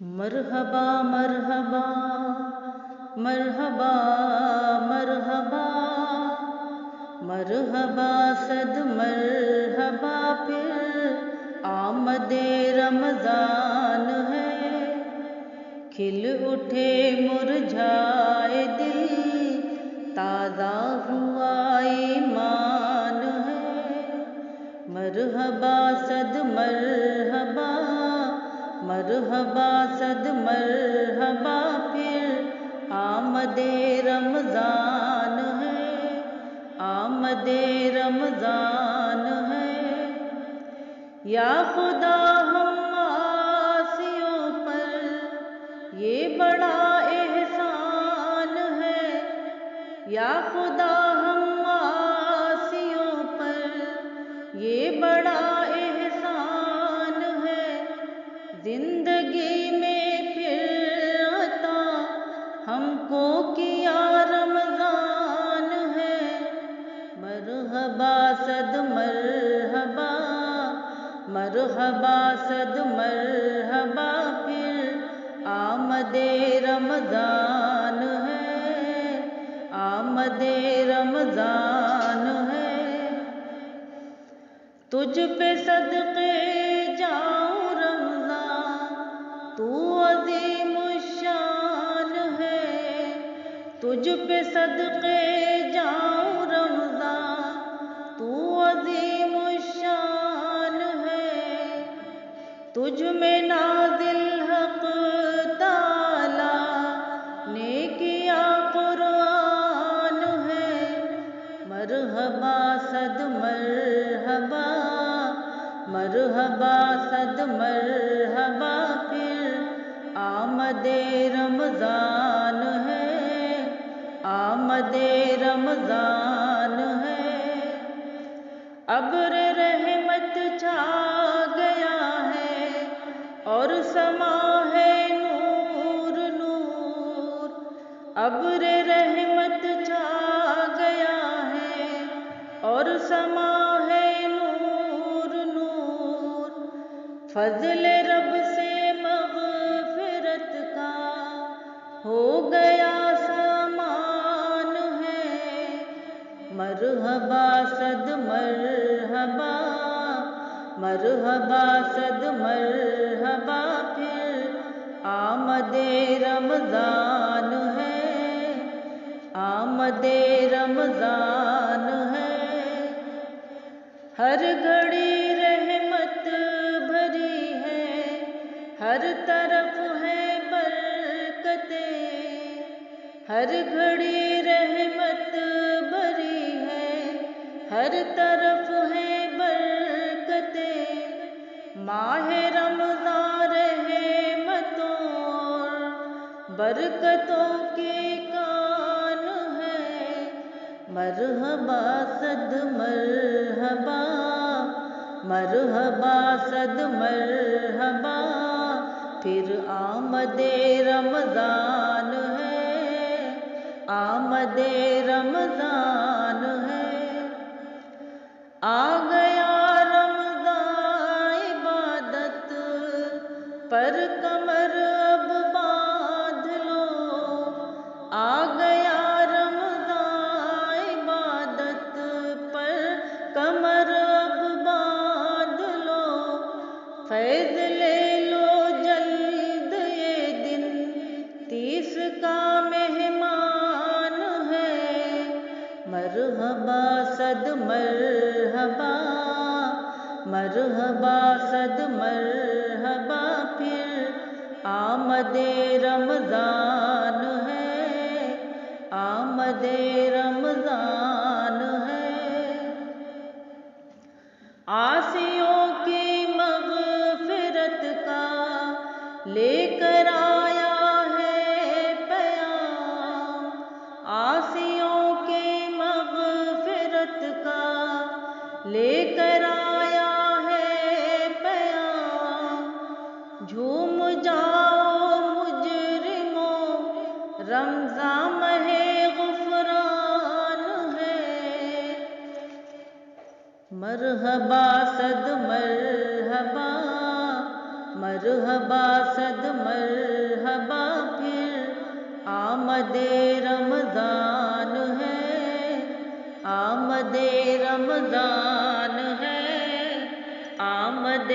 مرحبا مرحبا مرحبا مرحبا مرحبا صد مرحبا پھر آمد رمضان ہے، کھل اٹھے مرجھائے دل، تازہ ہوا ایمان ہے۔ مرحبا صد مرحبا مرحبا صد مرحبا پھر آمد رمضان ہے، آمد رمضان ہے۔ یا خدا ہم عاصیوں پر یہ بڑا احسان ہے، یا خدا ہم عاصیوں پر یہ بڑا احسان ہے۔ زندگی میں پھر عطا ہم کو کیا رمضان ہے۔ مرحبا صد مرحبا مرحبا صد مرحبا پھر آمد رمضان ہے، آمد رمضان ہے۔ تجھ پہ صدقے جاؤں رمضان، تو عظیم الشان ہے۔ تجھ پہ صدقے جاؤں رمضان، تو عظیم الشان ہے۔ تجھ میں نازل حق تعالی نے کیا قرآن ہے۔ مرحبا صد مرحبا مرحبا صد مرحبا پھر آمد رمضان ہے، آمد رمضان ہے۔ ابر رحمت چھا گیا ہے اور سما ہے نور نور۔ ابر رحمت چھا گیا ہے اور سما ہے نور نور۔ فضل رب سے مغفرت کا ہو گیا سامان ہے۔ مرحبا صد مرحبا مرحبا صد مرحبا پھر آمد رمضان ہے، آمد رمضان ہے۔ ہر گھڑی رحمت بھری ہے، ہر طرف ہے برکتیں۔ ہر گھڑی رحمت بھری ہے، ہر طرف ہے برکتیں۔ ماہ رمضان رحمتوں اور برکتوں کے کان ہے۔ مرحبا صد مرحبا مرحبا صد مرحبا پھر آمد رمضان ہے، آمد رمضان ہے۔ آ گیا رمضان عبادت پر کمر اب باندھ لو۔ آ گیا رمضان عبادت پر کمر اب باندھ لو۔ فیض لے لو جلد یہ دن 30 کا مہمان ہے۔ مرحبا صد مرحبا مرحبا صد مرحبا پھر آمد رمضان ہے، آمد رمضان ہے۔ عاصیوں کی مغفرت کا لے کر آیا ہے پیام۔ عاصیوں کی مغفرت کا لے کر آیا ہے پیام۔ جھوم جاؤ مجرموں، رمضان ماہ غفران ہے۔ مرحبا صد مرحبا مرحبا صد مرحبا پھر آمد رمضان ہے، آمد رمضان ہے، آمد